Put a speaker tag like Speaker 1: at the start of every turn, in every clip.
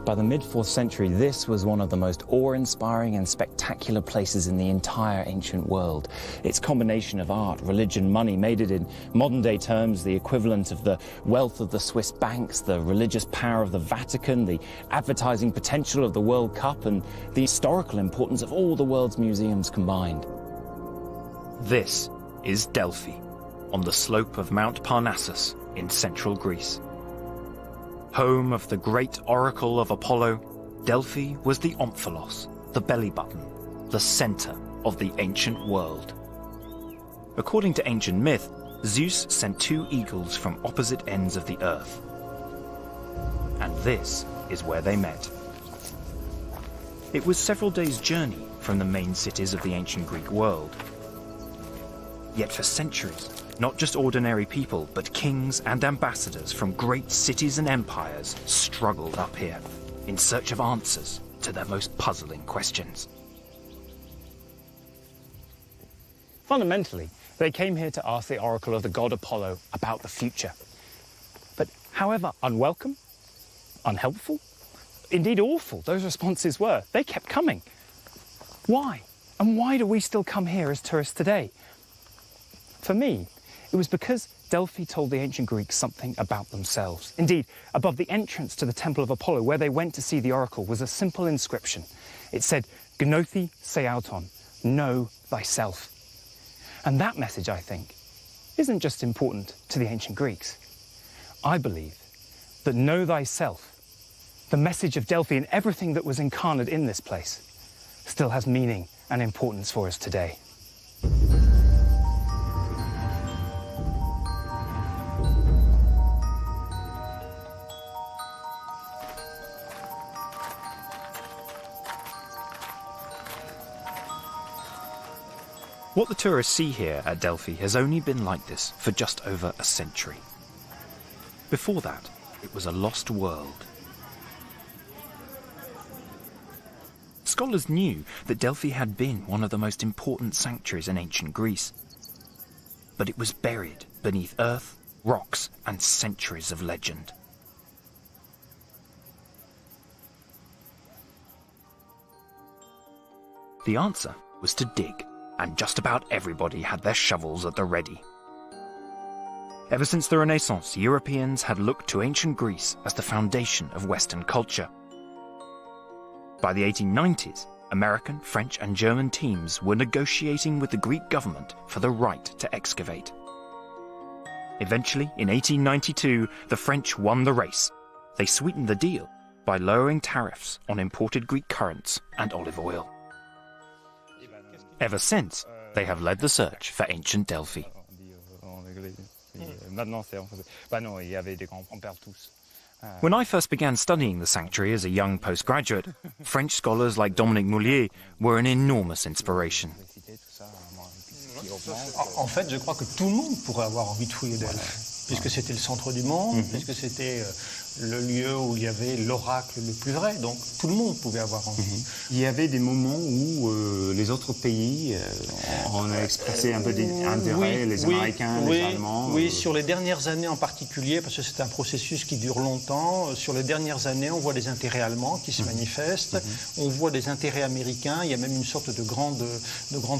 Speaker 1: By the mid-4th century, this was one of the most awe-inspiring and spectacular places in the entire ancient world. Its combination of art, religion, money made it in modern-day terms the equivalent of the wealth of the Swiss banks, the religious power of the Vatican, the advertising potential of the World Cup, and the historical importance of all the world's museums combined.
Speaker 2: This is Delphi, on the slope of Mount Parnassus in central Greece. Home of the great oracle of Apollo, Delphi was the Omphalos, the belly button, the center of the ancient world. According to ancient myth, Zeus sent two eagles from opposite ends of the earth. And this is where they met. It was several days' journey from the main cities of the ancient Greek world. Yet for centuries, not just ordinary people, but kings and ambassadors from great cities and empires struggled up here in search of answers to their most puzzling questions.
Speaker 1: Fundamentally, they came here to ask the oracle of the god Apollo about the future. But however unwelcome, unhelpful, indeed awful those responses were, they kept coming. Why? And why do we still come here as tourists today? For me, it was because Delphi told the ancient Greeks something about themselves. Indeed, above the entrance to the Temple of Apollo, where they went to see the oracle, was a simple inscription. It said, Gnothi seauton, know thyself. And that message, I think, isn't just important to the ancient Greeks. I believe that know thyself, the message of Delphi and everything that was incarnate in this place, still has meaning and importance for us today.
Speaker 2: What the tourists see here at Delphi has only been like this for just over a century. Before that, it was a lost world. Scholars knew that Delphi had been one of the most important sanctuaries in ancient Greece. But it was buried beneath earth, rocks, and centuries of legend. The answer was to dig. And just about everybody had their shovels at the ready. Ever since the Renaissance, Europeans had looked to ancient Greece as the foundation of Western culture. By the 1890s, American, French, and German teams were negotiating with the Greek government for the right to excavate. Eventually, in 1892, the French won the race. They sweetened the deal by lowering tariffs on imported Greek currants and olive oil. Ever since, they have led the search for ancient Delphi. When I first began studying the sanctuary as a young postgraduate, French scholars like Dominique Moulier were an enormous inspiration.
Speaker 3: En fait, je crois que tout le monde pourrait avoir envie de fouiller Delphes, puisque c'était le centre du monde, puisque c'était le lieu où il y avait l'oracle le plus vrai, donc tout le monde pouvait avoir envie.
Speaker 4: Il y avait des moments où les autres pays on a expressé un peu d'intérêt, les Américains, les Allemands.
Speaker 3: Oui, sur les dernières années en particulier, parce que c'est un processus qui dure longtemps, sur les dernières années, on voit des intérêts allemands qui se manifestent, on voit des intérêts américains, il y a même une sorte de grande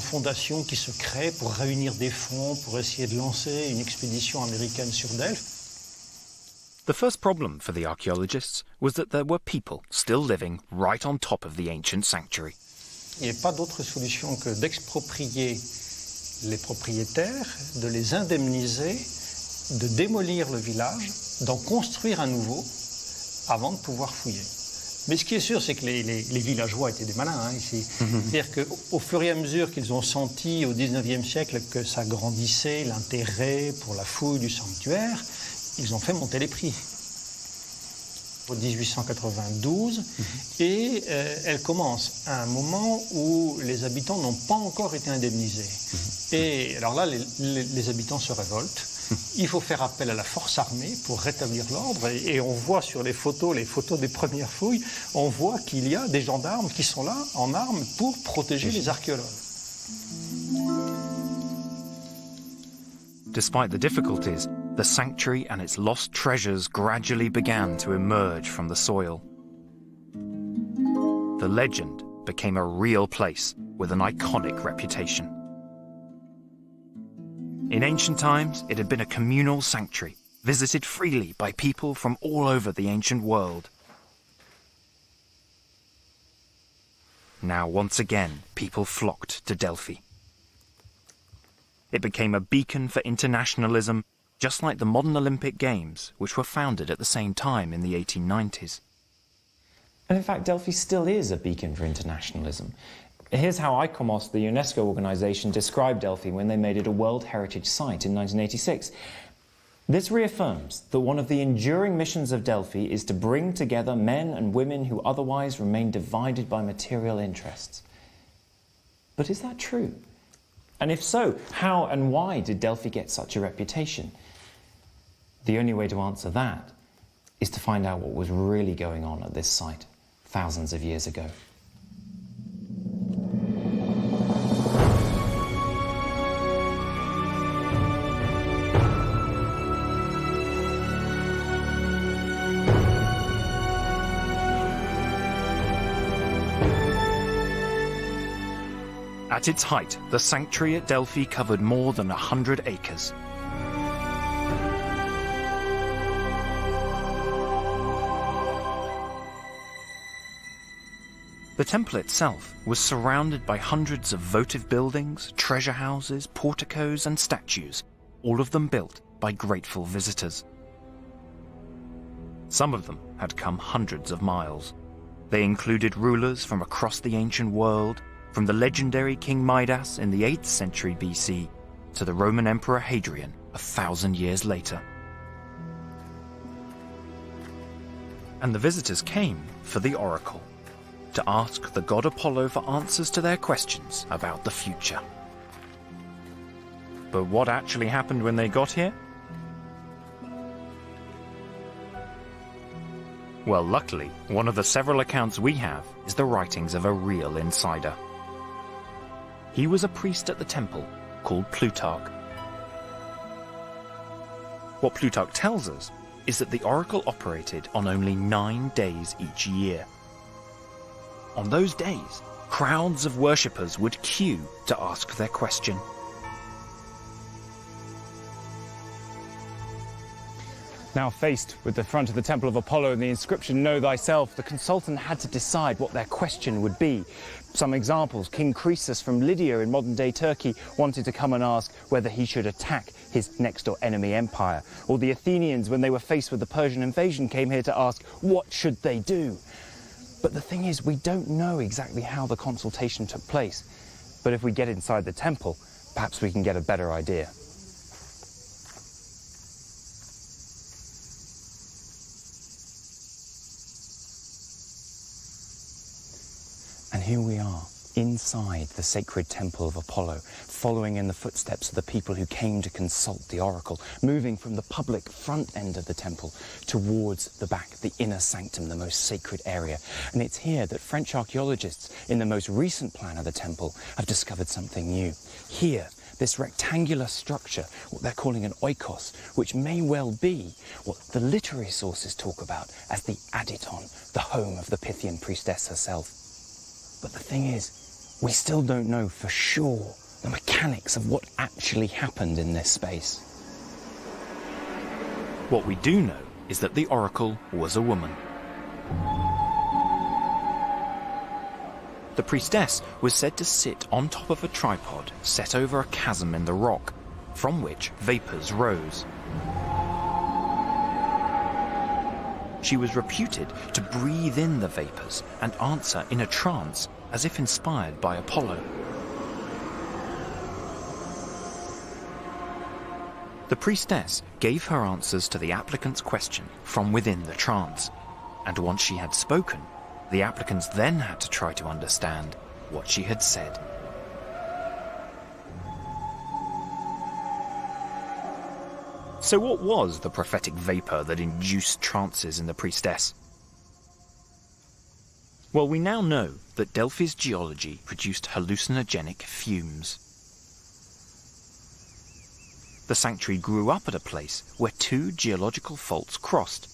Speaker 3: fondation qui se crée pour réunir des fonds, pour essayer de lancer une expédition américaine sur Delphes.
Speaker 2: The first problem for the archaeologists was that there were people still living right on top of the ancient sanctuary.
Speaker 3: Il n'y a pas d'autre solution que d'exproprier les propriétaires, de les indemniser, de démolir le village, d'en construire un nouveau avant de pouvoir fouiller. Mais ce qui est sûr, c'est que les villageois étaient des malins ici. C'est-à-dire qu'au fur et à mesure qu'ils ont senti au XIXe siècle que ça grandissait, l'intérêt pour la fouille du sanctuaire, ils ont fait monter les prix. En 1892, et elle commence à un moment où les habitants n'ont pas encore été indemnisés. Et alors là, les habitants se révoltent. Il faut faire appel à la force armée pour rétablir l'ordre. Et on voit sur les photos des premières fouilles, on voit qu'il y a des gendarmes qui sont là, en armes, pour protéger les archéologues.
Speaker 2: Despite the difficulties, the sanctuary and its lost treasures gradually began to emerge from the soil. the legend became a real place with an iconic reputation. In ancient times, it had been a communal sanctuary, visited freely by people from all over the ancient world. Now, once again, people flocked to Delphi. It became a beacon for internationalism, just like the modern Olympic Games, which were founded at the same time in the 1890s.
Speaker 5: And in fact, Delphi still is a beacon for internationalism. Here's how ICOMOS, the UNESCO organization, described Delphi when they made it a World Heritage Site in 1986. This reaffirms that one of the enduring missions of Delphi is to bring together men and women who otherwise remain divided by material interests. But is that true? And if so, how and why did Delphi get such a reputation? The only way to answer that is to find out what was really going on at this site thousands of years ago.
Speaker 2: At its height, the sanctuary at Delphi covered more than 100 acres. The temple itself was surrounded by hundreds of votive buildings, treasure houses, porticos and statues, all of them built by grateful visitors. Some of them had come hundreds of miles. They included rulers from across the ancient world, from the legendary King Midas in the 8th century BC to the Roman Emperor Hadrian 1,000 years later. And the visitors came for the oracle, to ask the god Apollo for answers to their questions about the future. But what actually happened when they got here? Well, luckily, one of the several accounts we have is the writings of a real insider. He was a priest at the temple called Plutarch. What Plutarch tells us is that the oracle operated on only 9 days each year. On those days, crowds of worshippers would queue to ask their question.
Speaker 1: Now faced with the front of the Temple of Apollo and the inscription, "Know thyself," the consultant had to decide what their question would be. Some examples: King Croesus from Lydia in modern-day Turkey wanted to come and ask whether he should attack his next-door enemy empire. Or the Athenians, when they were faced with the Persian invasion, came here to ask, what should they do? But the thing is, we don't know exactly how the consultation took place. But if we get inside the temple, perhaps we can get a better idea. And here we are, inside the sacred temple of Apollo, following in the footsteps of the people who came to consult the oracle, moving from the public front end of the temple towards the back, the inner sanctum, the most sacred area. And it's here that French archaeologists, in the most recent plan of the temple, have discovered something new. Here, this rectangular structure, what they're calling an oikos, which may well be what the literary sources talk about as the Aditon, the home of the Pythian priestess herself. But the thing is, we still don't know for sure the mechanics of what actually happened in this space.
Speaker 2: What we do know is that the oracle was a woman. The priestess was said to sit on top of a tripod set over a chasm in the rock, from which vapors rose. She was reputed to breathe in the vapors and answer in a trance, as if inspired by Apollo. The priestess gave her answers to the applicant's question from within the trance, and once she had spoken, the applicants then had to try to understand what she had said. So what was the prophetic vapor that induced trances in the priestess? Well, we now know that Delphi's geology produced hallucinogenic fumes. The sanctuary grew up at a place where two geological faults crossed.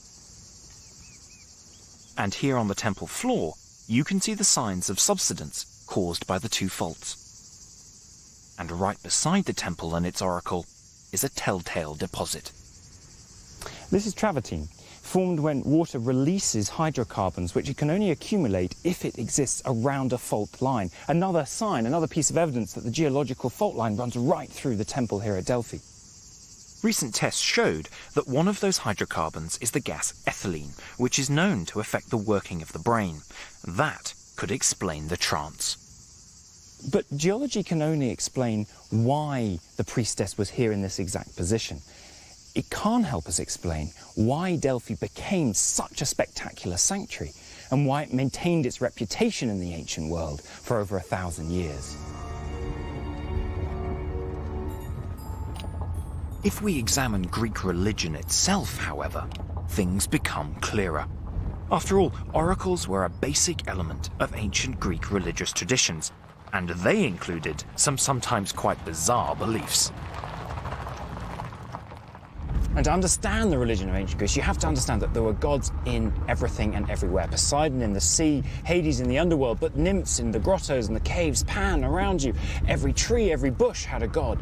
Speaker 2: And here on the temple floor, you can see the signs of subsidence caused by the two faults. And right beside the temple and its oracle is a telltale deposit.
Speaker 1: This is travertine, formed when water releases hydrocarbons, which it can only accumulate if it exists around a fault line. Another sign, another piece of evidence that the geological fault line runs right through the temple here at Delphi.
Speaker 2: Recent tests showed that one of those hydrocarbons is the gas ethylene, which is known to affect the working of the brain. That could explain the trance.
Speaker 1: But geology can only explain why the priestess was here in this exact position. It can't help us explain why Delphi became such a spectacular sanctuary and why it maintained its reputation in the ancient world for over 1,000 years.
Speaker 2: If we examine Greek religion itself, however, things become clearer. After all, oracles were a basic element of ancient Greek religious traditions, and they included some sometimes quite bizarre beliefs.
Speaker 1: And to understand the religion of ancient Greece, you have to understand that there were gods in everything and everywhere. Poseidon in the sea, Hades in the underworld, but nymphs in the grottos and the caves, Pan around you. Every tree, every bush had a god.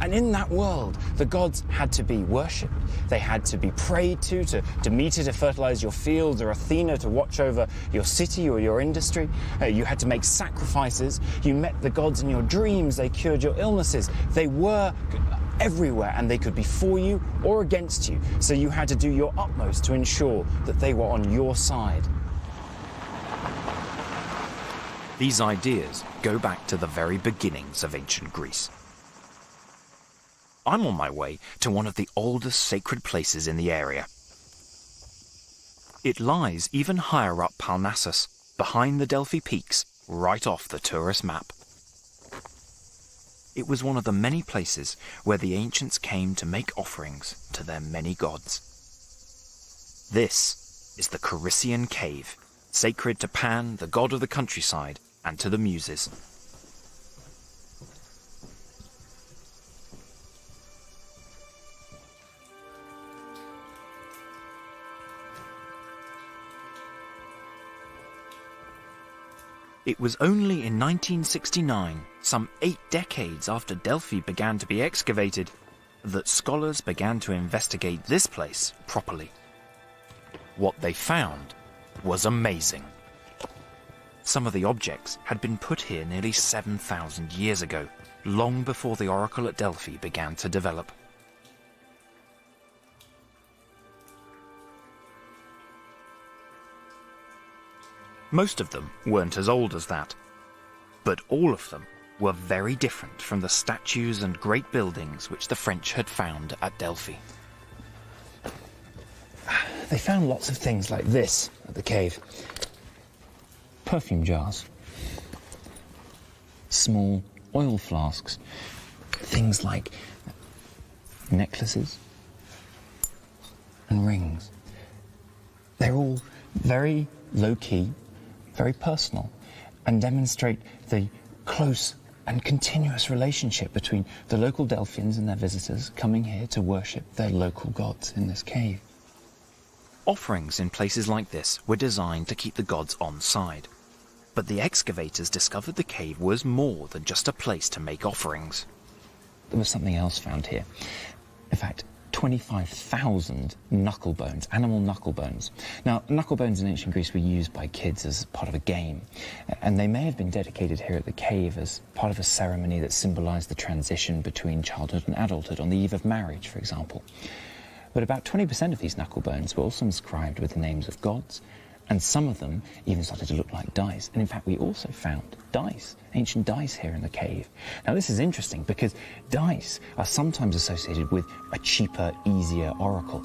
Speaker 1: And in that world, the gods had to be worshipped. They had to be prayed to Demeter to fertilize your fields, or Athena to watch over your city or your industry. You had to make sacrifices. You met the gods in your dreams. They cured your illnesses. They were everywhere, and they could be for you or against you. So you had to do your utmost to ensure that they were on your side.
Speaker 2: These ideas go back to the very beginnings of ancient Greece. I'm on my way to one of the oldest sacred places in the area. It lies even higher up Parnassus, behind the Delphi peaks, right off the tourist map. It was one of the many places where the ancients came to make offerings to their many gods. This is the Corycian Cave, sacred to Pan, the god of the countryside, and to the Muses. It was only in 1969, some 8 decades after Delphi began to be excavated, that scholars began to investigate this place properly. What they found was amazing. Some of the objects had been put here nearly 7,000 years ago, long before the oracle at Delphi began to develop. Most of them weren't as old as that, but all of them were very different from the statues and great buildings which the French had found at Delphi.
Speaker 1: They found lots of things like this at the cave. Perfume jars, small oil flasks, things like necklaces and rings. They're all very low-key, very personal, and demonstrate the close and continuous relationship between the local Delphians and their visitors coming here to worship their local gods in this cave.
Speaker 2: Offerings in places like this were designed to keep the gods on side. But the excavators discovered the cave was more than just a place to make offerings.
Speaker 1: There was something else found here. In fact, 25,000 knuckle bones, animal knuckle bones. Now, knuckle bones in ancient Greece were used by kids as part of a game, and they may have been dedicated here at the cave as part of a ceremony that symbolized the transition between childhood and adulthood on the eve of marriage, for example. But about 20% of these knuckle bones were also inscribed with the names of gods, and some of them even started to look like dice. And in fact, we also found dice, ancient dice here in the cave. Now, this is interesting because dice are sometimes associated with a cheaper, easier oracle.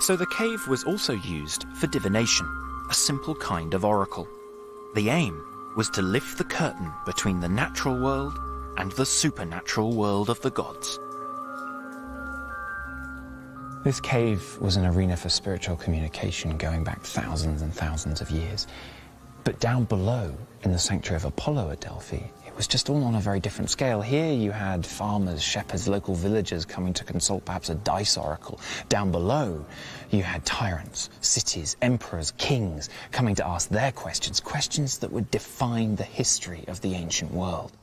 Speaker 2: So the cave was also used for divination, a simple kind of oracle. The aim was to lift the curtain between the natural world and the supernatural world of the gods.
Speaker 1: This cave was an arena for spiritual communication going back thousands and thousands of years. But down below, in the sanctuary of Apollo at Delphi, it
Speaker 5: it was just all on a very different scale. Here you had farmers, shepherds, local villagers coming to consult perhaps a dice oracle. Down below, you had tyrants, cities, emperors, kings coming to ask their questions, questions that would define the history of the ancient world.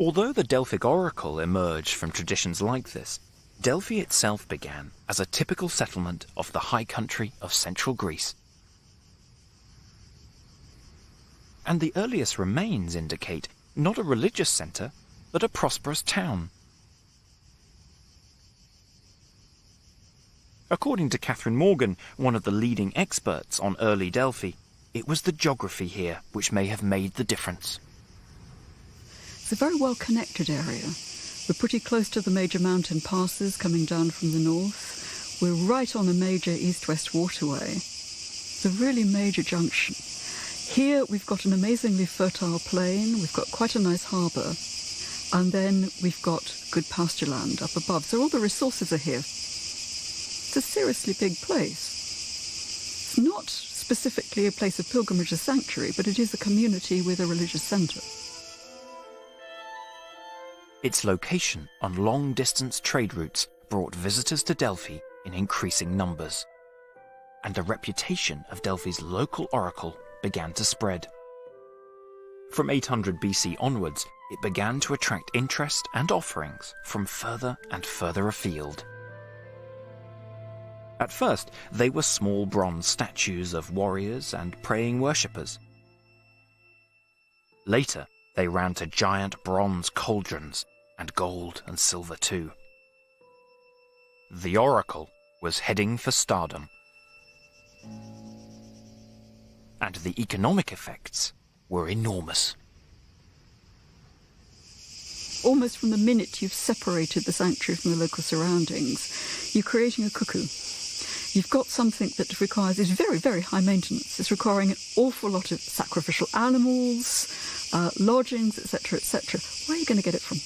Speaker 2: Although the Delphic oracle emerged from traditions like this, Delphi itself began as a typical settlement of the high country of central Greece. And the earliest remains indicate not a religious centre, but a prosperous town. According to Catherine Morgan, one of the leading experts on early Delphi, it was the geography here which may have made the difference.
Speaker 6: It's a very well-connected area. We're pretty close to the major mountain passes coming down from the north. We're right on a major east-west waterway. It's a really major junction. Here we've got an amazingly fertile plain, we've got quite a nice harbour, and then we've got good pasture land up above. So all the resources are here. It's a seriously big place. It's not specifically a place of pilgrimage or sanctuary, but it is a community with a religious centre.
Speaker 2: Its location on long-distance trade routes brought visitors to Delphi in increasing numbers, and the reputation of Delphi's local oracle began to spread. From 800 BC onwards, it began to attract interest and offerings from further and further afield. At first, they were small bronze statues of warriors and praying worshippers. Later, they ran to giant bronze cauldrons, and gold and silver too. The oracle was heading for stardom. And the economic effects were enormous.
Speaker 6: Almost from the minute you've separated the sanctuary from the local surroundings, you're creating a cuckoo. You've got something that is very, very high maintenance. It's requiring an awful lot of sacrificial animals, lodgings, etc., etc. Where are you going to get it from?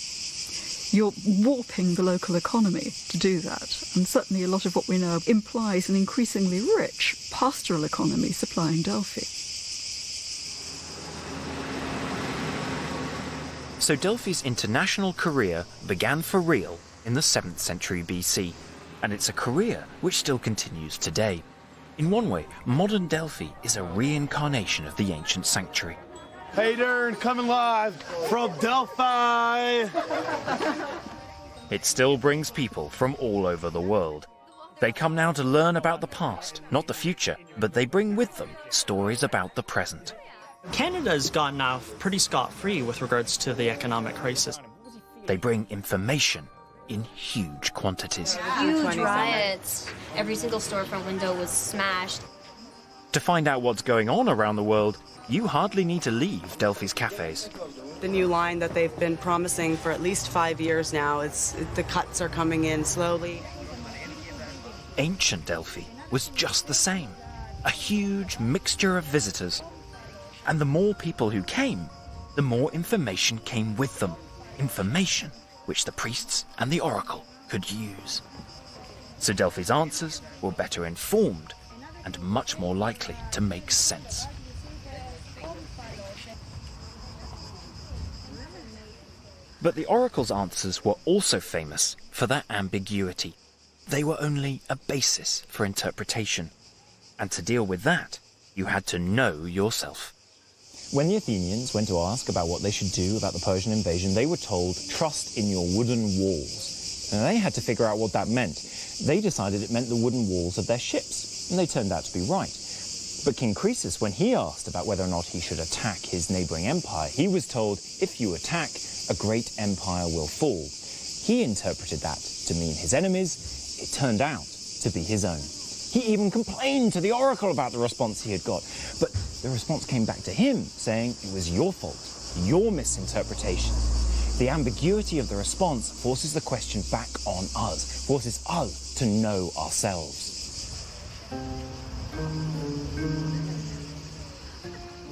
Speaker 6: You're warping the local economy to do that. And certainly a lot of what we know implies an increasingly rich pastoral economy supplying Delphi.
Speaker 2: So Delphi's international career began for real in the 7th century BC, and it's a career which still continues today. In one way, modern Delphi is a reincarnation of the ancient sanctuary.
Speaker 7: Hey Dern, coming live from Delphi!
Speaker 2: It still brings people from all over the world. They come now to learn about the past, not the future, but they bring with them stories about the present.
Speaker 8: Canada's gotten off pretty scot-free with regards to the economic crisis.
Speaker 2: They bring information in huge quantities.
Speaker 9: Huge riots. Every single storefront window was smashed.
Speaker 2: To find out what's going on around the world, you hardly need to leave Delphi's cafes.
Speaker 10: The new line that they've been promising for at least 5 years now, the cuts are coming in slowly.
Speaker 2: Ancient Delphi was just the same, a huge mixture of visitors. And the more people who came, the more information came with them, information which the priests and the oracle could use. So Delphi's answers were better informed and much more likely to make sense. But the oracle's answers were also famous for their ambiguity. They were only a basis for interpretation. And to deal with that, you had to know yourself.
Speaker 5: When the Athenians went to ask about what they should do about the Persian invasion, they were told, trust in your wooden walls. And they had to figure out what that meant. They decided it meant the wooden walls of their ships, and they turned out to be right. But King Croesus, when he asked about whether or not he should attack his neighbouring empire, he was told, if you attack, a great empire will fall. He interpreted that to mean his enemies. It turned out to be his own. He even complained to the oracle about the response he had got. But the response came back to him, saying it was your fault, your misinterpretation. The ambiguity of the response forces the question back on us, forces us to know ourselves.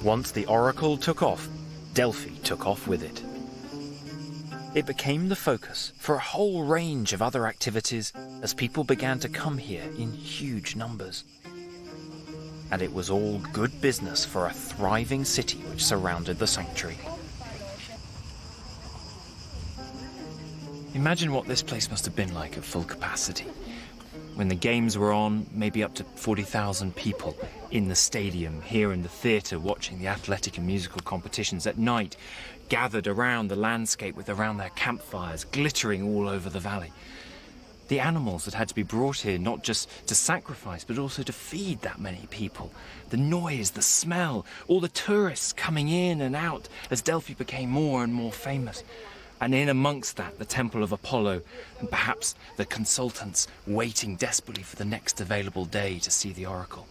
Speaker 2: Once the oracle took off, Delphi took off with it. It became the focus for a whole range of other activities as people began to come here in huge numbers. and it was all good business for a thriving city which surrounded the sanctuary. Imagine what this place must have been like at full capacity. When the games were on, maybe up to 40,000 people in the stadium, here in the theatre watching the athletic and musical competitions at night, gathered around the landscape with around their campfires, glittering all over the valley. The animals that had to be brought here not just to sacrifice, but also to feed that many people. The noise, the smell, all the tourists coming in and out as Delphi became more and more famous. And in amongst that, the temple of Apollo, and perhaps the consultants waiting desperately for the next available day to see the oracle.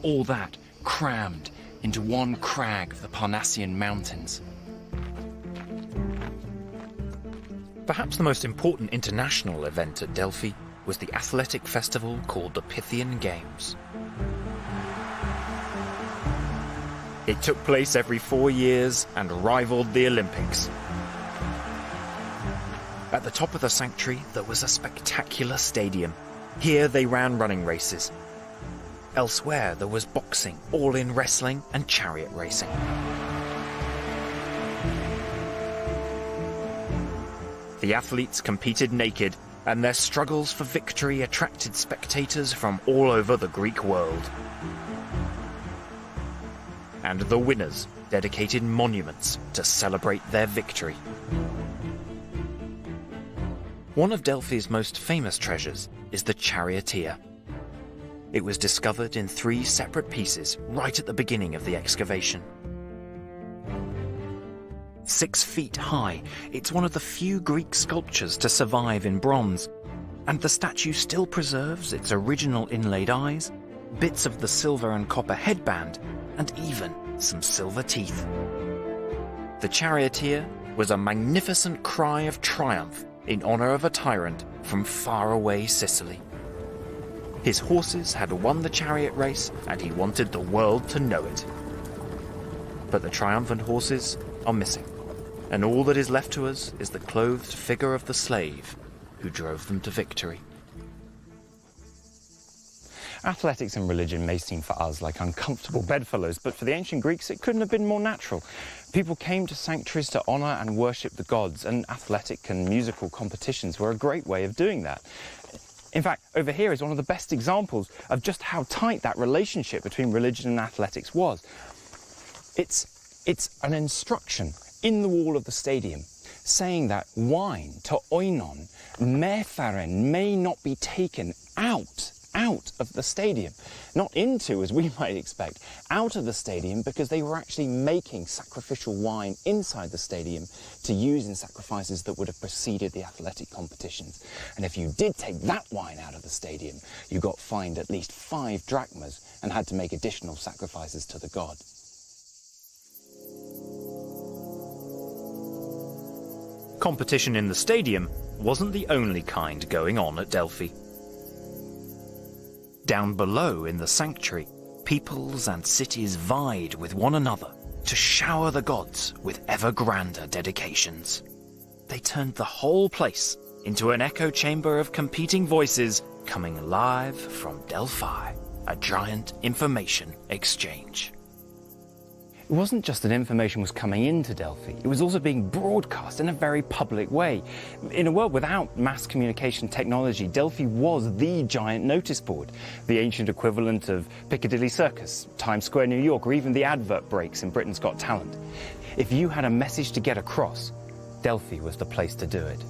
Speaker 2: All that crammed into one crag of the Parnassian mountains. Perhaps the most important international event at Delphi was the athletic festival called the Pythian Games. It took place every 4 years and rivaled the Olympics. At the top of the sanctuary, there was a spectacular stadium. Here they ran running races. Elsewhere, there was boxing, all-in wrestling, and chariot racing. The athletes competed naked, and their struggles for victory attracted spectators from all over the Greek world. And the winners dedicated monuments to celebrate their victory. One of Delphi's most famous treasures is the charioteer. It was discovered in 3 separate pieces right at the beginning of the excavation. 6 feet high, it's one of the few Greek sculptures to survive in bronze, and the statue still preserves its original inlaid eyes, bits of the silver and copper headband, and even some silver teeth. The charioteer was a magnificent cry of triumph in honor of a tyrant from faraway Sicily. His horses had won the chariot race, and he wanted the world to know it. But the triumphant horses are missing, and all that is left to us is the clothed figure of the slave who drove them to victory.
Speaker 1: Athletics and religion may seem for us like uncomfortable bedfellows, but for the ancient Greeks it couldn't have been more natural. People came to sanctuaries to honour and worship the gods, and athletic and musical competitions were a great way of doing that. In fact, over here is one of the best examples of just how tight that relationship between religion and athletics was. It's an instruction in the wall of the stadium saying that wine, to oinon, mepharen, may not be taken out of the stadium. Not into, as we might expect, out of the stadium, because they were actually making sacrificial wine inside the stadium to use in sacrifices that would have preceded the athletic competitions. And if you did take that wine out of the stadium, you got fined at least 5 drachmas and had to make additional sacrifices to the god.
Speaker 2: Competition in the stadium wasn't the only kind going on at Delphi. Down below in the sanctuary, peoples and cities vied with one another to shower the gods with ever grander dedications. They turned the whole place into an echo chamber of competing voices coming live from Delphi, a giant information exchange.
Speaker 1: It wasn't just that information was coming into Delphi, it was also being broadcast in a very public way. In a world without mass communication technology, Delphi was the giant notice board, the ancient equivalent of Piccadilly Circus, Times Square, New York, or even the advert breaks in Britain's Got Talent. If you had a message to get across, Delphi was the place to do it.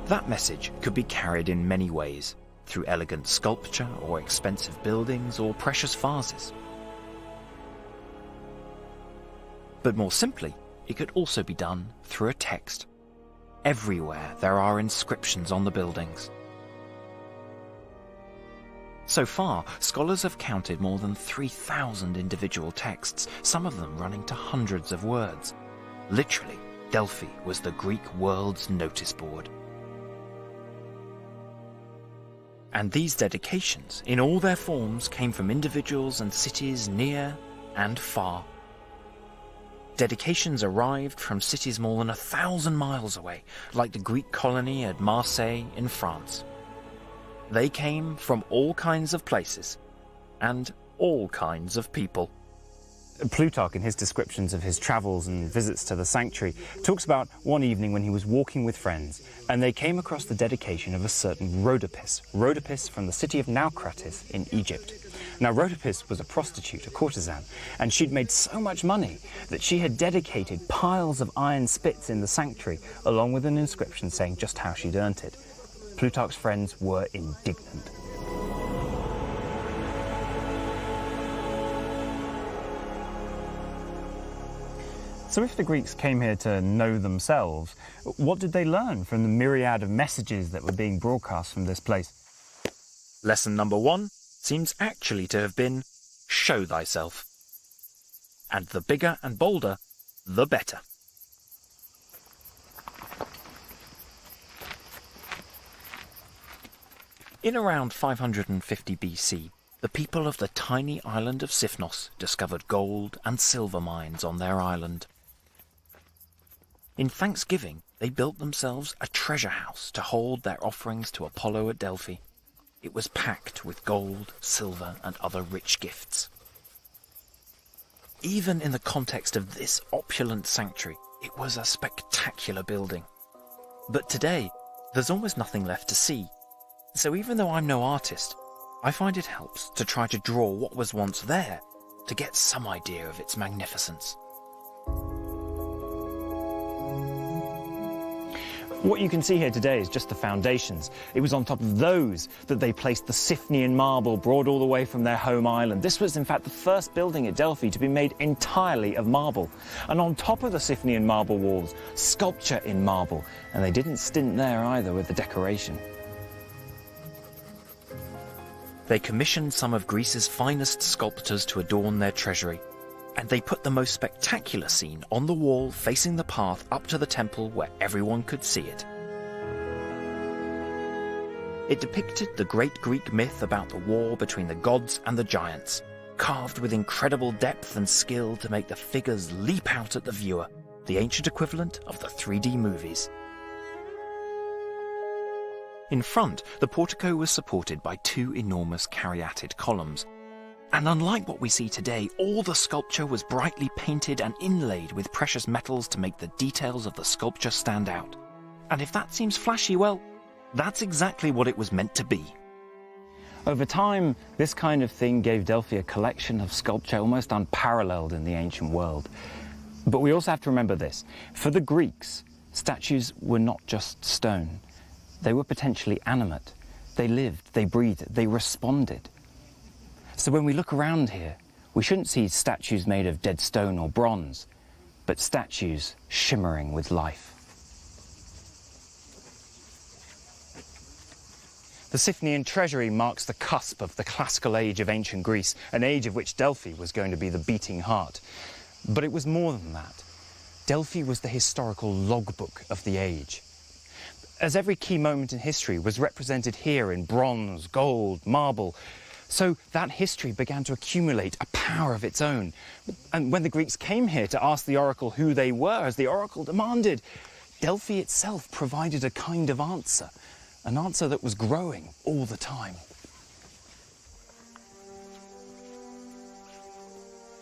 Speaker 2: That message could be carried in many ways, through elegant sculpture or expensive buildings or precious vases. But more simply, it could also be done through a text. Everywhere there are inscriptions on the buildings. So far, scholars have counted more than 3,000 individual texts, some of them running to hundreds of words. Literally, Delphi was the Greek world's notice board. And these dedications, in all their forms, came from individuals and cities near and far. dedications arrived from cities more than 1,000 miles away, like the Greek colony at Marseille in France. They came from all kinds of places and all kinds of people.
Speaker 1: Plutarch, in his descriptions of his travels and visits to the sanctuary, talks about one evening when he was walking with friends and they came across the dedication of a certain Rhodopis from the city of Naucratis in Egypt. Now, Rhodopis was a prostitute, a courtesan, and she'd made so much money that she had dedicated piles of iron spits in the sanctuary, along with an inscription saying just how she'd earned it. Plutarch's friends were indignant. So if the Greeks came here to know themselves, what did they learn from the myriad of messages that were being broadcast from this place?
Speaker 2: Lesson number 1 seems actually to have been, show thyself. And the bigger and bolder, the better. In around 550 BC, the people of the tiny island of Sifnos discovered gold and silver mines on their island. In thanksgiving, they built themselves a treasure house to hold their offerings to Apollo at Delphi. It was packed with gold, silver, and other rich gifts. Even in the context of this opulent sanctuary, it was a spectacular building. But today, there's almost nothing left to see. So even though I'm no artist, I find it helps to try to draw what was once there to get some idea of its magnificence.
Speaker 1: What you can see here today is just the foundations. It was on top of those that they placed the Siphnian marble brought all the way from their home island. This was in fact the first building at Delphi to be made entirely of marble. And on top of the Siphnian marble walls, sculpture in marble. And they didn't stint there either with the decoration.
Speaker 2: They commissioned some of Greece's finest sculptors to adorn their treasury, and they put the most spectacular scene on the wall facing the path up to the temple where everyone could see it. It depicted the great Greek myth about the war between the gods and the giants, carved with incredible depth and skill to make the figures leap out at the viewer, the ancient equivalent of the 3D movies. In front, the portico was supported by 2 enormous caryatid columns. And unlike what we see today, all the sculpture was brightly painted and inlaid with precious metals to make the details of the sculpture stand out. And if that seems flashy, well, that's exactly what it was meant to be.
Speaker 1: Over time, this kind of thing gave Delphi a collection of sculpture almost unparalleled in the ancient world. But we also have to remember this. For the Greeks, statues were not just stone. They were potentially animate. They lived, they breathed, they responded. So when we look around here, we shouldn't see statues made of dead stone or bronze, but statues shimmering with life. The Siphnian treasury marks the cusp of the classical age of ancient Greece, an age of which Delphi was going to be the beating heart. But it was more than that. Delphi was the historical logbook of the age. As every key moment in history was represented here in bronze, gold, marble, so that history began to accumulate a power of its own. And when the Greeks came here to ask the oracle who they were, as the oracle demanded, Delphi itself provided a kind of answer, an answer that was growing all the time.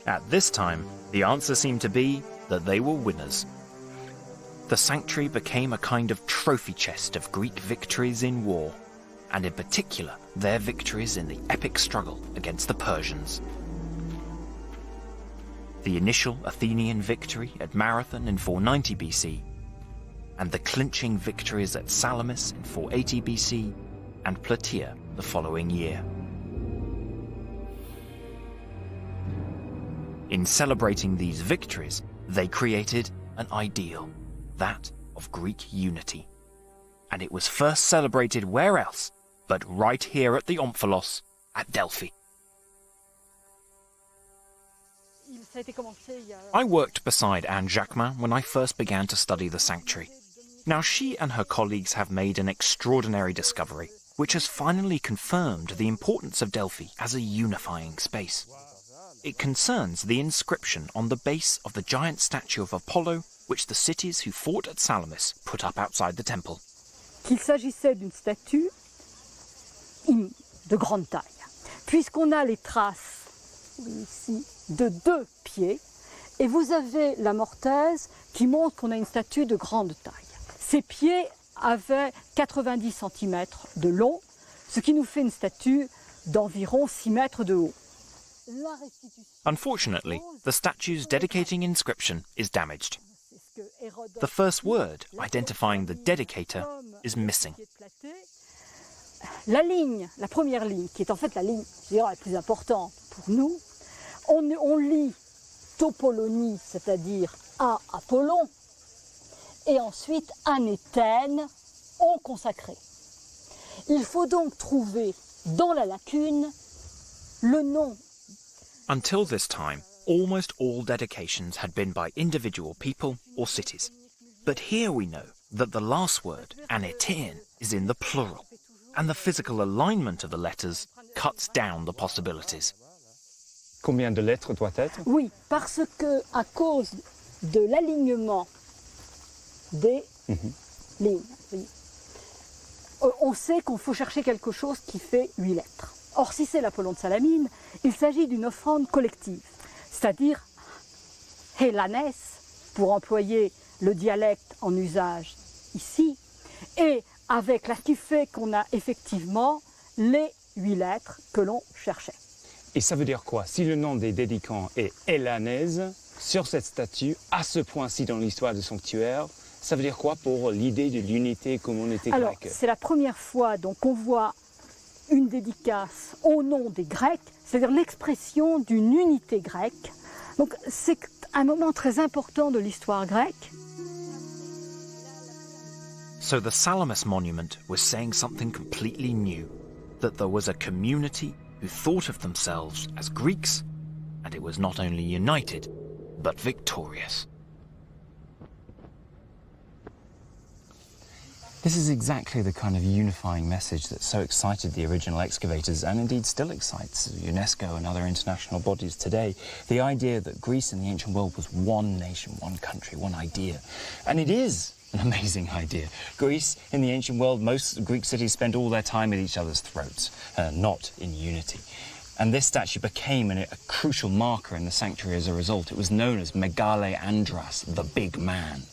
Speaker 2: At this time, the answer seemed to be that they were winners. The sanctuary became a kind of trophy chest of Greek victories in war, and in particular, their victories in the epic struggle against the Persians. The initial Athenian victory at Marathon in 490 BC, and the clinching victories at Salamis in 480 BC, and Plataea the following year. In celebrating these victories, they created an ideal, that of Greek unity. And it was first celebrated where else but right here at the Ônfalos at Delphi. I worked beside Anne Jacquemin when I first began to study the sanctuary. Now she and her colleagues have made an extraordinary discovery, which has finally confirmed the importance of Delphi as a unifying space. It concerns the inscription on the base of the giant statue of Apollo, which the cities who fought at Salamis put up outside the temple.
Speaker 11: Qu'il s'agissait d'une statue de grande taille, puisqu'on a les traces ici de 2 pieds, et vous avez la mortaise qui montre qu'on a une statue de grande taille. Ces pieds avaient 90 cm de long, ce qui nous fait une statue d'environ 6 mètres de haut.
Speaker 2: Unfortunately, the statue's dedicating inscription is damaged. The first word identifying the dedicator is missing.
Speaker 11: La ligne, la première ligne, qui est en fait la ligne la plus importante pour nous, on lit Topolonie, c'est-à-dire à Apollon, et ensuite anéthène, on consacré. Il faut donc trouver dans la lacune le nom.
Speaker 2: Until this time, almost all dedications had been by individual people or cities. But here we know that the last word, anéthène, is in the plural, and the physical alignment of the letters cuts down the possibilities.
Speaker 1: Combien de lettres doit être?
Speaker 11: Oui, parce que à cause de l'alignement des lignes, on sait qu'on faut chercher quelque chose qui fait 8 lettres. Or, si c'est l'Apollon de Salamine, il s'agit d'une offrande collective, c'est-à-dire hélanès, pour employer le dialecte en usage ici, et avec ce qui fait qu'on a effectivement les 8 lettres que l'on cherchait.
Speaker 1: Et ça veut dire quoi? Si le nom des dédicants est Hélanaise, sur cette statue, à ce point-ci dans l'histoire du sanctuaire, ça veut dire quoi pour l'idée de l'unité communauté grecque?
Speaker 11: Alors, c'est la première fois qu'on voit une dédicace au nom des Grecs, c'est-à-dire l'expression d'une unité grecque. Donc, c'est un moment très important de l'histoire grecque.
Speaker 2: So the Salamis monument was saying something completely new, that there was a community who thought of themselves as Greeks, and it was not only united, but victorious.
Speaker 5: This is exactly the kind of unifying message that so excited the original excavators and indeed still excites UNESCO and other international bodies today. The idea that Greece in the ancient world was one nation, one country, one idea. And it is an amazing idea. Greece in the ancient world, most Greek cities spent all their time at each other's throats, not in unity. And this statue became a crucial marker in the sanctuary as a result. It was known as Megale Andras, the big man.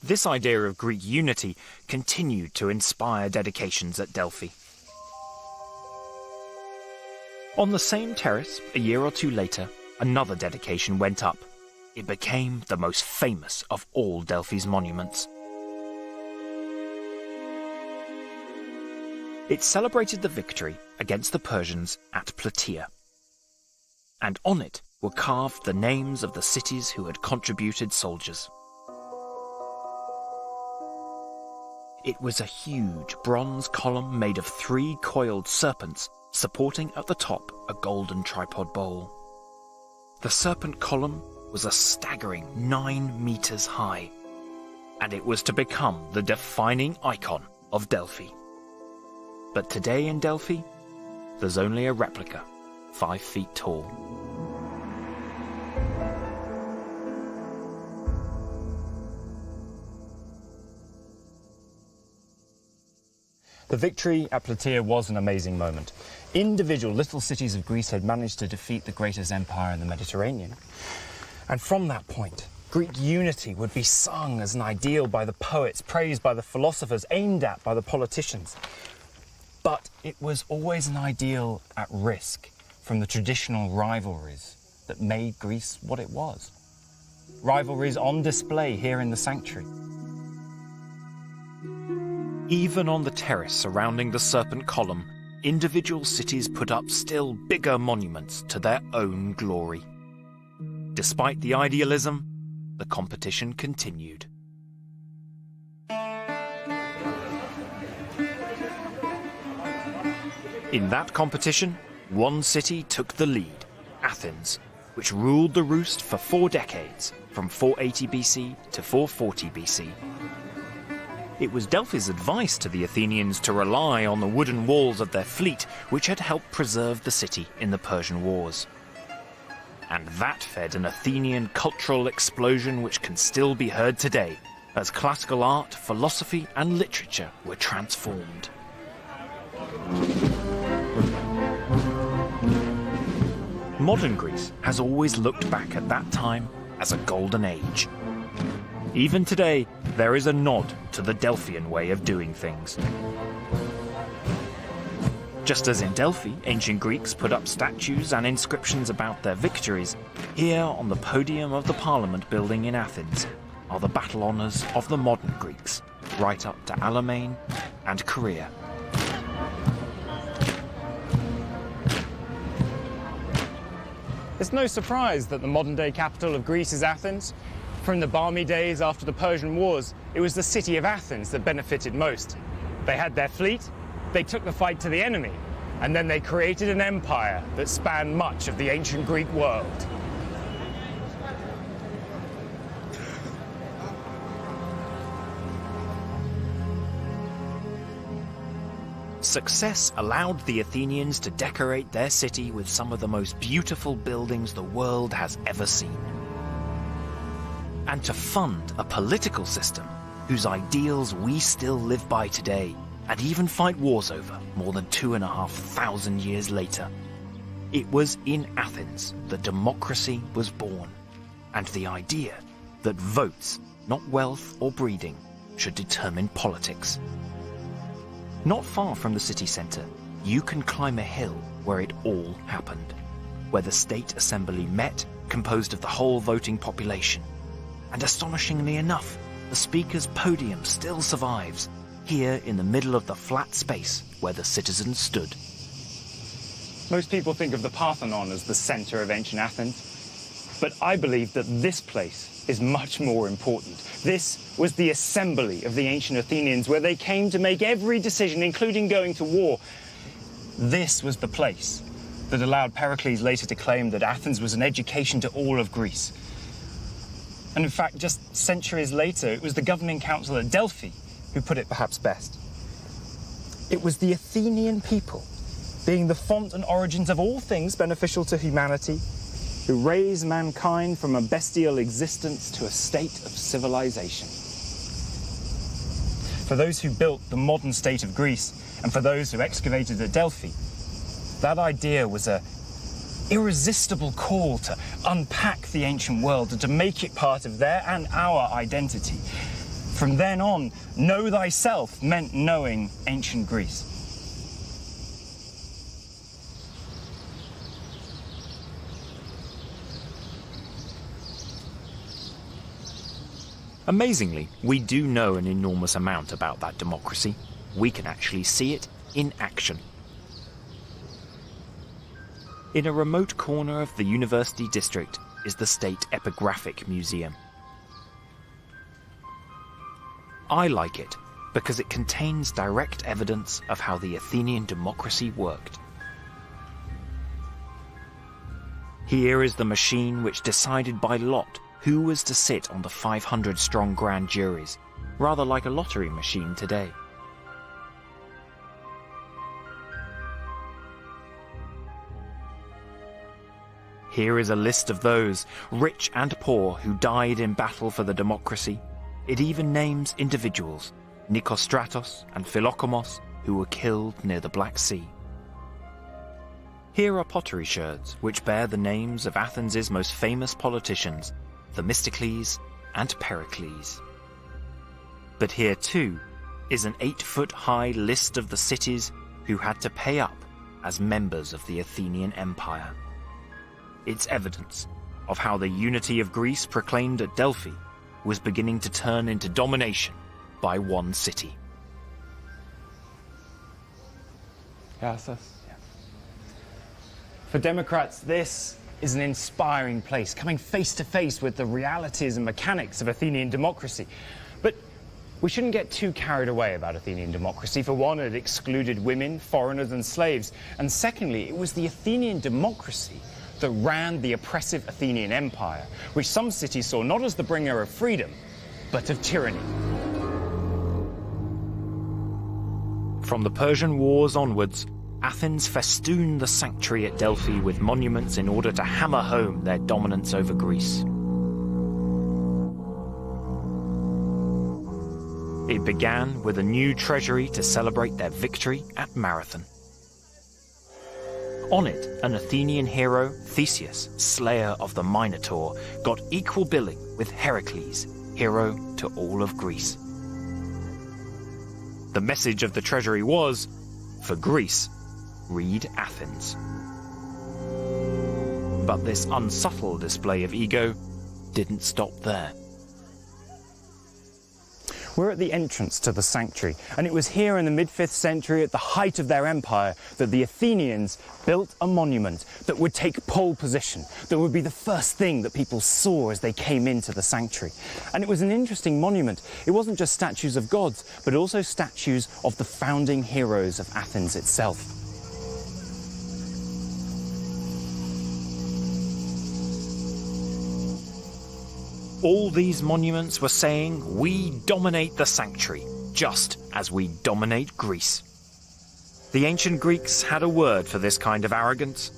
Speaker 2: This idea of Greek unity continued to inspire dedications at Delphi. On the same terrace, a year or two later, another dedication went up. It became the most famous of all Delphi's monuments. It celebrated the victory against the Persians at Plataea. And on it were carved the names of the cities who had contributed soldiers. It was a huge bronze column made of 3 coiled serpents, supporting at the top a golden tripod bowl. The serpent column was a staggering 9 meters high, and it was to become the defining icon of Delphi. But today in Delphi, there's only a replica, 5 feet tall.
Speaker 5: The victory at Plataea was an amazing moment. Individual little cities of Greece had managed to defeat the greatest empire in the Mediterranean. And from that point, Greek unity would be sung as an ideal by the poets, praised by the philosophers, aimed at by the politicians. But it was always an ideal at risk from the traditional rivalries that made Greece what it was. Rivalries on display here in the sanctuary.
Speaker 2: Even on the terrace surrounding the serpent column, individual cities put up still bigger monuments to their own glory. Despite the idealism, the competition continued. In that competition, one city took the lead, Athens, which ruled the roost for 4 decades, from 480 BC to 440 BC. It was Delphi's advice to the Athenians to rely on the wooden walls of their fleet which had helped preserve the city in the Persian Wars. And that fed an Athenian cultural explosion which can still be heard today, as classical art, philosophy and literature were transformed. Modern Greece has always looked back at that time as a golden age. Even today, there is a nod to the Delphian way of doing things. Just as in Delphi, ancient Greeks put up statues and inscriptions about their victories, here on the podium of the Parliament building in Athens are the battle honours of the modern Greeks, right up to Alamein and Korea.
Speaker 1: It's no surprise that the modern-day capital of Greece is Athens. From the balmy days after the Persian Wars, it was the city of Athens that benefited most. They had their fleet, they took the fight to the enemy, and then they created an empire that spanned much of the ancient Greek world.
Speaker 2: Success allowed the Athenians to decorate their city with some of the most beautiful buildings the world has ever seen. And to fund a political system whose ideals we still live by today and even fight wars over more than 2,500 years later. It was in Athens that democracy was born, and the idea that votes, not wealth or breeding, should determine politics. Not far from the city centre, you can climb a hill where it all happened, where the state assembly met, composed of the whole voting population. And astonishingly enough, the speaker's podium still survives, here in the middle of the flat space where the citizens stood.
Speaker 1: Most people think of the Parthenon as the centre of ancient Athens, but I believe that this place is much more important. This was the assembly of the ancient Athenians, where they came to make every decision, including going to war. This was the place that allowed Pericles later to claim that Athens was an education to all of Greece. And in fact, just centuries later, it was the governing council at Delphi who put it perhaps best. It was the Athenian people, being the font and origins of all things beneficial to humanity, who raised mankind from a bestial existence to a state of civilization. For those who built the modern state of Greece, and for those who excavated at Delphi, that idea was an irresistible call to unpack the ancient world and to make it part of their and our identity. From then on, know thyself meant knowing ancient Greece.
Speaker 2: Amazingly, we do know an enormous amount about that democracy. We can actually see it in action. In a remote corner of the university district is the State Epigraphic Museum. I like it because it contains direct evidence of how the Athenian democracy worked. Here is the machine which decided by lot who was to sit on the 500-strong grand juries, rather like a lottery machine today. Here is a list of those, rich and poor, who died in battle for the democracy. It even names individuals, Nicostratos and Philokomos, who were killed near the Black Sea. Here are pottery sherds, which bear the names of Athens' most famous politicians, Themistocles and Pericles. But here too is an 8-foot-high list of the cities who had to pay up as members of the Athenian Empire. It's evidence of how the unity of Greece proclaimed at Delphi was beginning to turn into domination by one city.
Speaker 1: Yes. For Democrats, this is an inspiring place, coming face to face with the realities and mechanics of Athenian democracy. But we shouldn't get too carried away about Athenian democracy. For one, it excluded women, foreigners and slaves. And secondly, it was the Athenian democracy that ran the oppressive Athenian Empire, which some cities saw not as the bringer of freedom, but of tyranny.
Speaker 2: From the Persian Wars onwards, Athens festooned the sanctuary at Delphi with monuments in order to hammer home their dominance over Greece. It began with a new treasury to celebrate their victory at Marathon. On it, an Athenian hero, Theseus, slayer of the Minotaur, got equal billing with Heracles, hero to all of Greece. The message of the treasury was, for Greece, read Athens. But this unsubtle display of ego didn't stop there.
Speaker 1: We're at the entrance to the sanctuary, and it was here in the mid-5th century, at the height of their empire, that the Athenians built a monument that would take pole position, that would be the first thing that people saw as they came into the sanctuary. And it was an interesting monument. It wasn't just statues of gods, but also statues of the founding heroes of Athens itself.
Speaker 2: All these monuments were saying, we dominate the sanctuary, just as we dominate Greece. The ancient Greeks had a word for this kind of arrogance.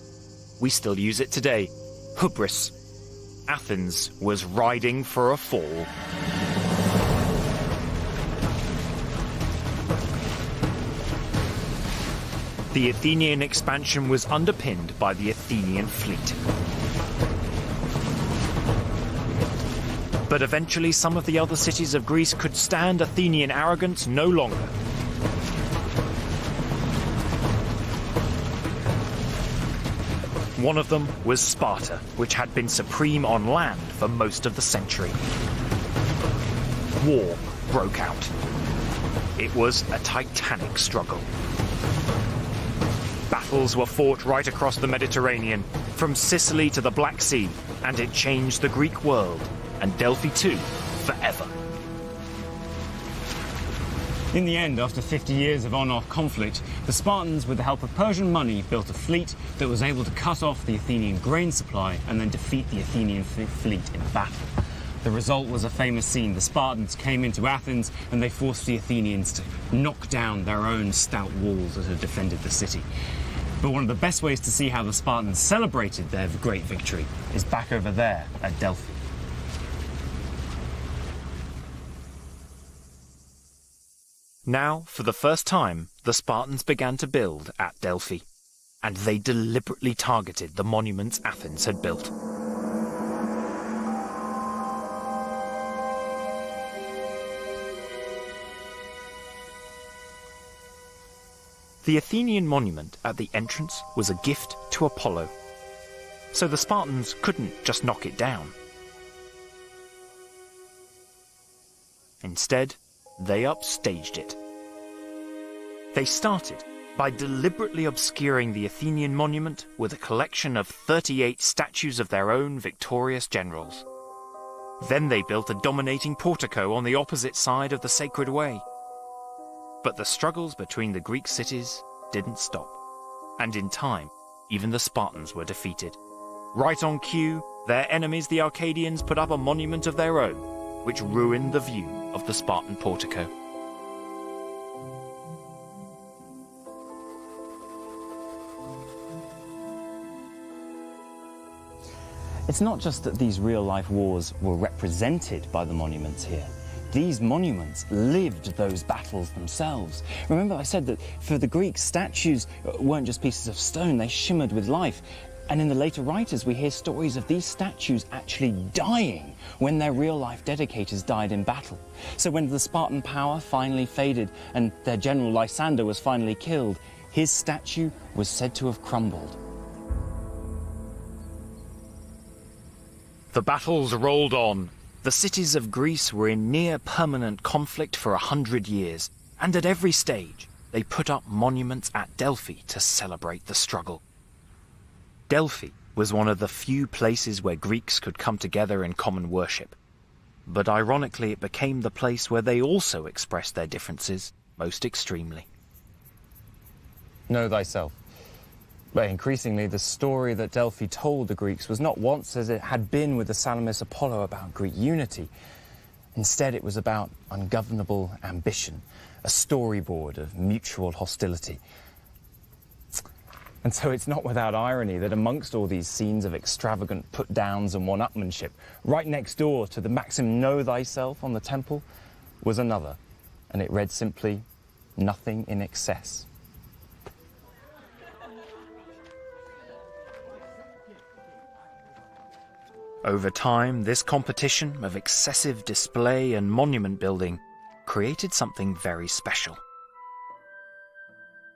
Speaker 2: We still use it today, hubris. Athens was riding for a fall. The Athenian expansion was underpinned by the Athenian fleet. But eventually some of the other cities of Greece could stand Athenian arrogance no longer. One of them was Sparta, which had been supreme on land for most of the century. War broke out. It was a titanic struggle. Battles were fought right across the Mediterranean, from Sicily to the Black Sea, and it changed the Greek world. And Delphi too, forever.
Speaker 1: In the end, after 50 years of on-off conflict, the Spartans, with the help of Persian money, built a fleet that was able to cut off the Athenian grain supply and then defeat the Athenian fleet in battle. The result was a famous scene. The Spartans came into Athens and they forced the Athenians to knock down their own stout walls that had defended the city. But one of the best ways to see how the Spartans celebrated their great victory is back over there at Delphi.
Speaker 2: Now, for the first time, the Spartans began to build at Delphi, and they deliberately targeted the monuments Athens had built. The Athenian monument at the entrance was a gift to Apollo, so the Spartans couldn't just knock it down. Instead, they upstaged it. They started by deliberately obscuring the Athenian monument with a collection of 38 statues of their own victorious generals. Then they built a dominating portico on the opposite side of the Sacred Way. But the struggles between the Greek cities didn't stop, and in time, even the Spartans were defeated. Right on cue, their enemies, the Arcadians, put up a monument of their own, which ruined the view of the Spartan portico.
Speaker 1: It's not just that these real-life wars were represented by the monuments here. These monuments lived those battles themselves. Remember I said that for the Greeks, statues weren't just pieces of stone, they shimmered with life. And in the later writers, we hear stories of these statues actually dying when their real-life dedicators died in battle. So when the Spartan power finally faded and their general Lysander was finally killed, his statue was said to have crumbled.
Speaker 2: The battles rolled on. The cities of Greece were in near-permanent conflict for 100 years, and at every stage, they put up monuments at Delphi to celebrate the struggle. Delphi was one of the few places where Greeks could come together in common worship. But ironically, it became the place where they also expressed their differences most extremely.
Speaker 1: Know thyself. But increasingly, the story that Delphi told the Greeks was not once as it had been with the Salamis Apollo about Greek unity. Instead, it was about ungovernable ambition a storyboard of mutual hostility. And so it's not without irony that amongst all these scenes of extravagant put-downs and one-upmanship, right next door to the maxim "Know thyself" on the temple was another, and it read simply, "Nothing in excess."
Speaker 2: Over time, this competition of excessive display and monument building created something very special.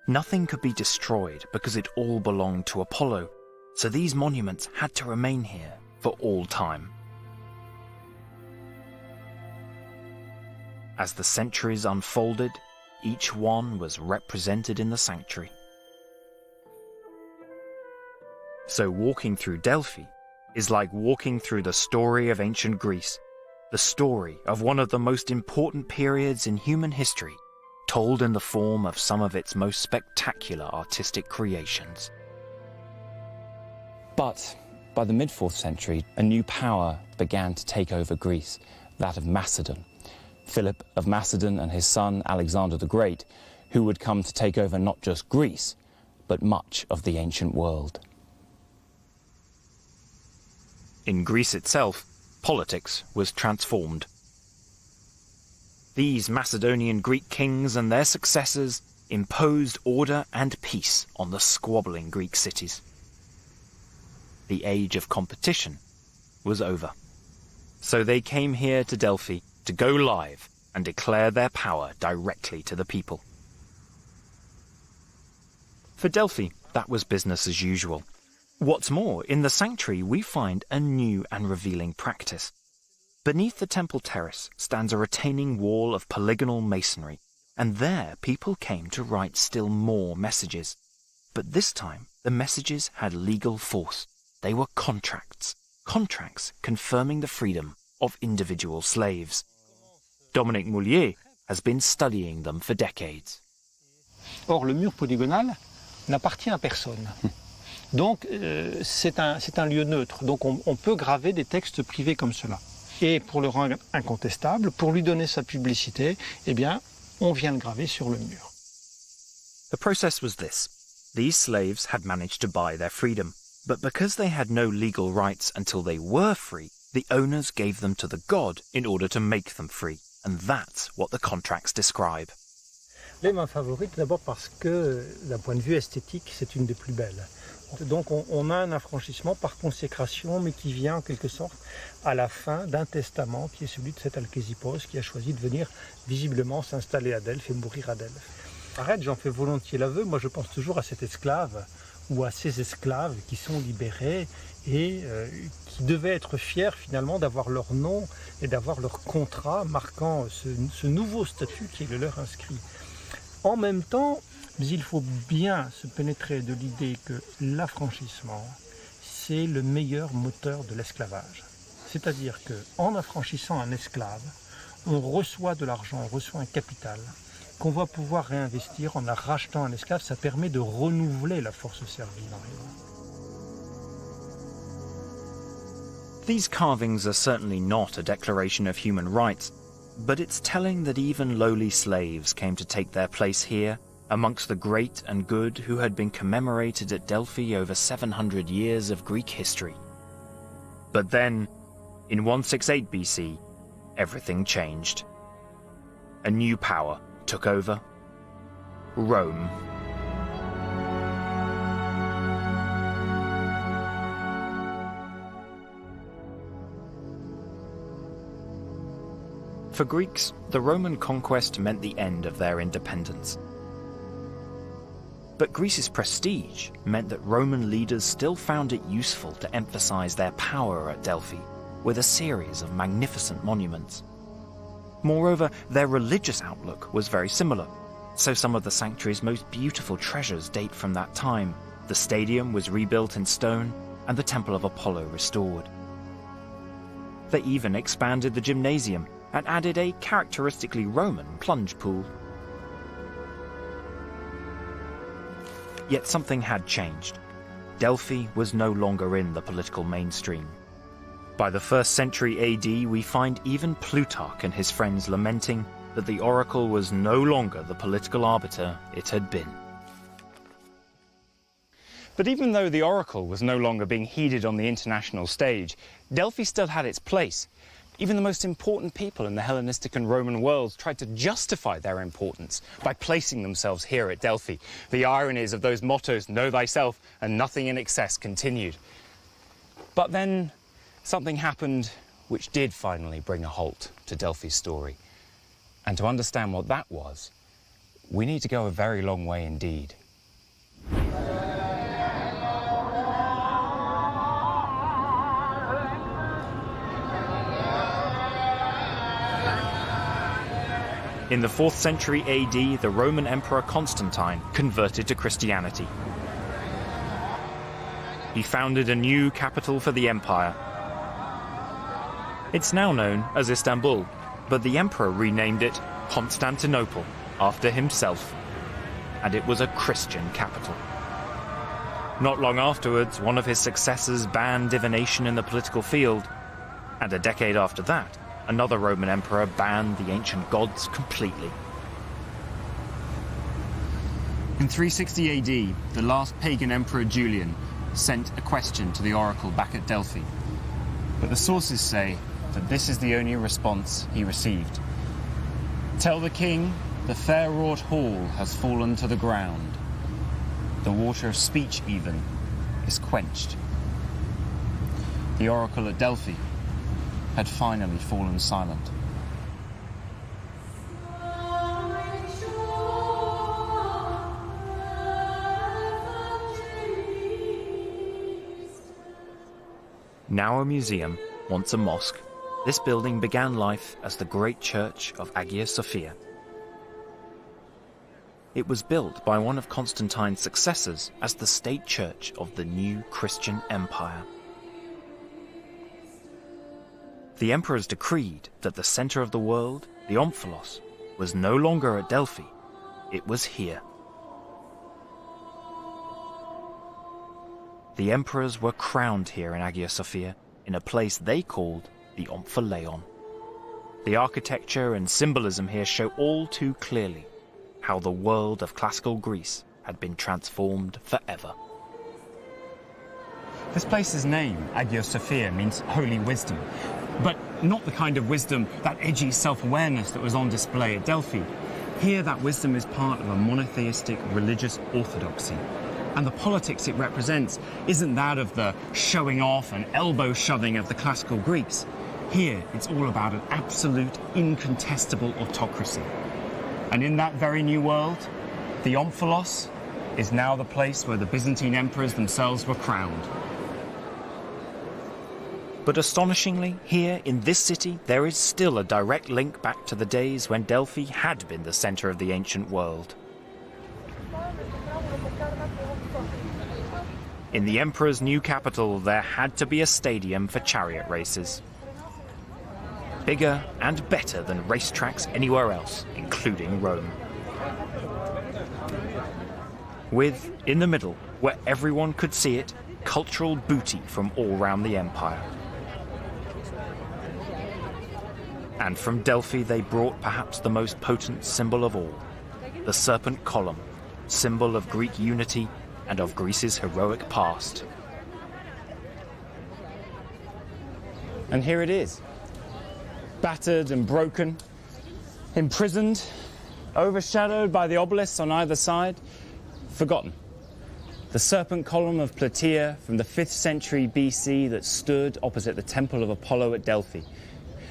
Speaker 2: Nothing could be destroyed because it all belonged to Apollo, so these monuments had to remain here for all time. As the centuries unfolded, each one was represented in the sanctuary. So walking through Delphi is like walking through the story of ancient Greece, the story of one of the most important periods in human history, told in the form of some of its most spectacular artistic creations.
Speaker 1: But by the mid-4th century, a new power began to take over Greece, that of Macedon. Philip of Macedon and his son Alexander the Great, who would come to take over not just Greece, but much of the ancient world.
Speaker 2: In Greece itself, politics was transformed. These Macedonian Greek kings and their successors imposed order and peace on the squabbling Greek cities. The age of competition was over. So they came here to Delphi to go live and declare their power directly to the people. For Delphi, that was business as usual. What's more, in the sanctuary we find a new and revealing practice. Beneath the temple terrace stands a retaining wall of polygonal masonry, and there people came to write still more messages. But this time, the messages had legal force. They were contracts confirming the freedom of individual slaves. Dominique Moulier has been studying them for decades.
Speaker 3: Or, le mur polygonal n'appartient à personne. Donc, c'est un lieu neutre. Donc, on peut graver des textes privés comme cela. Et pour le rendre incontestable, pour lui donner sa publicité, eh bien, on vient le graver sur le mur.
Speaker 2: The process was this. These slaves had managed to buy their freedom, but because they had no legal rights until they were free, the owners gave them to the god in order to make them free, and that's what the contracts describe.
Speaker 3: Elle est ma favorite d'abord parce que, d'un point de vue esthétique, c'est une des plus belles. Donc on a un affranchissement par consécration, mais qui vient en quelque sorte à la fin d'un testament qui est celui de cet Alkésippos qui a choisi de venir visiblement s'installer à Delphes et mourir à Delphes. Arrête, j'en fais volontiers l'aveu, moi je pense toujours à cet esclave ou à ces esclaves qui sont libérés et qui devaient être fiers finalement d'avoir leur nom et d'avoir leur contrat marquant ce nouveau statut qui est le leur inscrit. En même temps, mais il faut bien se pénétrer de l'idée que l'affranchissement, c'est le meilleur moteur de l'esclavage. C'est-à-dire qu'en affranchissant un esclave, on reçoit de l'argent, on reçoit un capital qu'on va pouvoir réinvestir en rachetant un esclave. Ça permet de renouveler la force servile en réalité.
Speaker 2: These carvings are certainly not a declaration of human rights, but it's telling that even lowly slaves came to take their place here amongst the great and good who had been commemorated at Delphi over 700 years of Greek history. But then, in 168 BC, everything changed. A new power took over. Rome. For Greeks, the Roman conquest meant the end of their independence. But Greece's prestige meant that Roman leaders still found it useful to emphasize their power at Delphi with a series of magnificent monuments. Moreover, their religious outlook was very similar, so some of the sanctuary's most beautiful treasures date from that time. The stadium was rebuilt in stone and the Temple of Apollo restored. They even expanded the gymnasium and added a characteristically Roman plunge pool. Yet something had changed. Delphi was no longer in the political mainstream. By the 1st century AD, we find even Plutarch and his friends lamenting, that the oracle was no longer the political arbiter it had been.
Speaker 1: But even though the oracle was no longer being heeded on the international stage, Delphi still had its place. Even the most important people in the Hellenistic and Roman worlds tried to justify their importance by placing themselves here at Delphi. The ironies of those mottos, know thyself and nothing in excess, continued. But then something happened which did finally bring a halt to Delphi's story. And to understand what that was, we need to go a very long way indeed.
Speaker 2: In the 4th century AD, the Roman Emperor Constantine converted to Christianity. He founded a new capital for the empire. It's now known as Istanbul, but the emperor renamed it Constantinople after himself, and it was a Christian capital. Not long afterwards, one of his successors banned divination in the political field, and a decade after that, another Roman emperor banned the ancient gods completely.
Speaker 1: In 360 AD, the last pagan emperor Julian sent a question to the oracle back at Delphi. But the sources say that this is the only response he received. Tell the king, the fair-wrought hall has fallen to the ground. The water of speech even is quenched. The oracle at Delphi had finally fallen silent.
Speaker 2: Now a museum, once a mosque, this building began life as the great church of Hagia Sophia. It was built by one of Constantine's successors as the state church of the new Christian empire. The emperors decreed that the center of the world, the Ônfalos, was no longer at Delphi, it was here. The emperors were crowned here in Hagia Sophia, in a place they called the Ômphaleion. The architecture and symbolism here show all too clearly how the world of classical Greece had been transformed forever.
Speaker 1: This place's name, Hagia Sophia, means holy wisdom, but not the kind of wisdom, that edgy self-awareness that was on display at Delphi. Here, that wisdom is part of a monotheistic religious orthodoxy. And the politics it represents isn't that of the showing off and elbow-shoving of the classical Greeks. Here, it's all about an absolute, incontestable autocracy. And in that very new world, the Ômphalos is now the place where the Byzantine emperors themselves were crowned.
Speaker 2: But astonishingly, here in this city, there is still a direct link back to the days when Delphi had been the center of the ancient world. In the emperor's new capital, there had to be a stadium for chariot races. Bigger and better than racetracks anywhere else, including Rome. With, in the middle, where everyone could see it, cultural booty from all round the empire. And from Delphi they brought perhaps the most potent symbol of all, the serpent column, symbol of Greek unity and of Greece's heroic past.
Speaker 1: And here it is, battered and broken, imprisoned, overshadowed by the obelisks on either side, forgotten. The serpent column of Plataea from the 5th century BC that stood opposite the temple of Apollo at Delphi.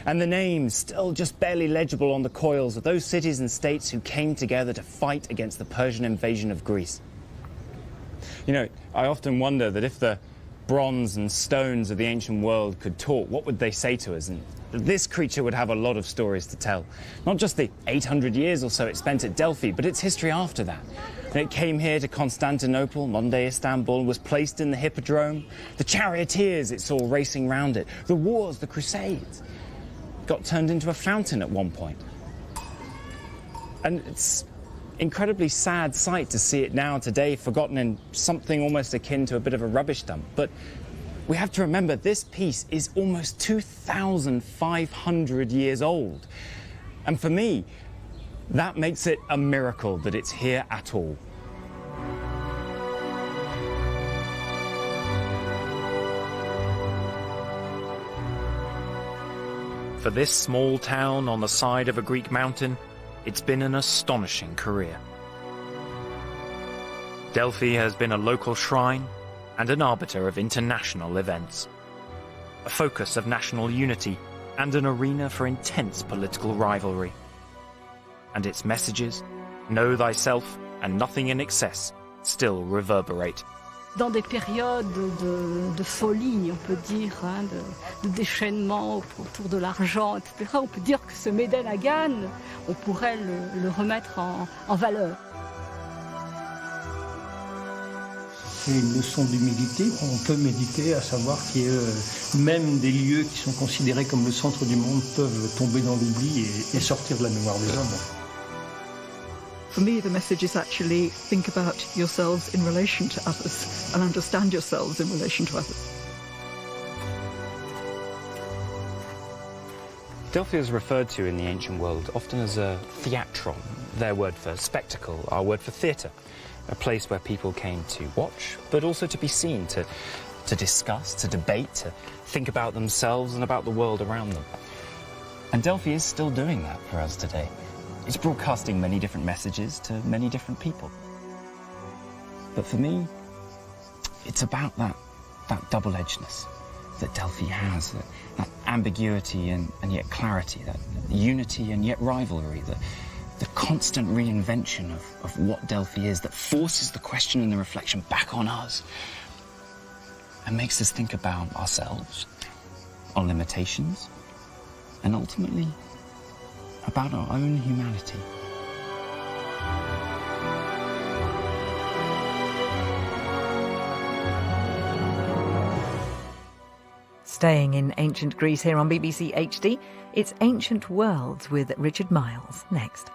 Speaker 1: And the names still just barely legible on the coils of those cities and states who came together to fight against the Persian invasion of Greece. You know, I often wonder that if the bronze and stones of the ancient world could talk, what would they say to us? And this creature would have a lot of stories to tell. Not just the 800 years or so it spent at Delphi, but its history after that. When it came here to Constantinople, modern-day Istanbul, was placed in the Hippodrome, the charioteers it saw racing round it, the wars, the crusades, got turned into a fountain at one point. And it's incredibly sad sight to see it now today forgotten in something almost akin to a bit of a rubbish dump. But we have to remember this piece is almost 2,500 years old. And for me, That makes it a miracle that it's here at all.
Speaker 2: For this small town on the side of a Greek mountain, it's been an astonishing career. Delphi has been a local shrine and an arbiter of international events, a focus of national unity and an arena for intense political rivalry. And its messages, know thyself and nothing in excess, still reverberate.
Speaker 11: Dans des périodes de folie, on peut dire, de déchaînement autour de l'argent, etc., on peut dire que ce Médène Hagan, on pourrait le remettre en valeur.
Speaker 3: C'est une leçon d'humilité. On peut méditer à savoir que même des lieux qui sont considérés comme le centre du monde peuvent tomber dans l'oubli et sortir de la mémoire des hommes.
Speaker 6: For me, the message is actually think about yourselves in relation to others and understand yourselves in relation to others.
Speaker 1: Delphi is referred to in the ancient world often as a theatron, their word for spectacle, our word for theatre, a place where people came to watch, but also to be seen, to discuss, to debate, to think about themselves and about the world around them. And Delphi is still doing that for us today. It's broadcasting many different messages to many different people. But for me, it's about that double-edgedness that Delphi has, that ambiguity and yet clarity, that unity and yet rivalry, the constant reinvention of what Delphi is that forces the question and the reflection back on us and makes us think about ourselves, our limitations, and ultimately about our own humanity.
Speaker 12: Staying in ancient Greece here on BBC HD, it's Ancient Worlds with Richard Miles next.